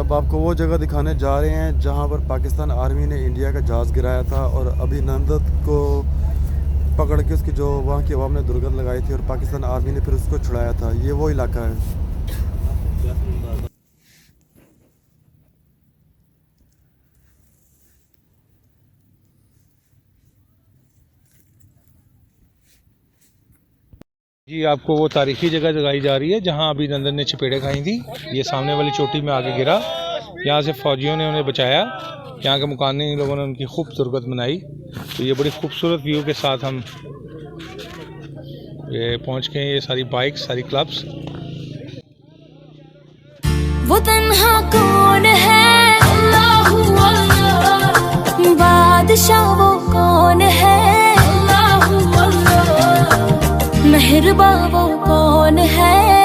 अब आपको वो जगह दिखाने जा रहे हैं जहां पर पाकिस्तान आर्मी ने इंडिया का जहाज़ गिराया था और अभिनंदन को पकड़ के उसकी जो वहाँ की अवाम ने दुर्गंध लगाई थी और पाकिस्तान आर्मी ने फिर उसको छुड़ाया था। ये वो इलाका है। जी आपको वो तारीखी जगह दिखाई जा रही है जहां अभिनंदन ने चपेड़े खाई थी। ये सामने वाली चोटी में आके गिरा, यहाँ से फौजियों ने उन्हें बचाया, यहाँ के मुकामी लोगों ने उनकी खूब दुर्गत मनाई। तो ये बड़ी खूबसूरत व्यू के साथ हम ये पहुँच गए। ये सारी बाइक्स, सारी क्लब्स। वो तन्हा कौन है, अल्लाहू अल्लाह, बादशाह वो कौन है, अल्लाहू अल्लाह, मेहरबान वो कौन है।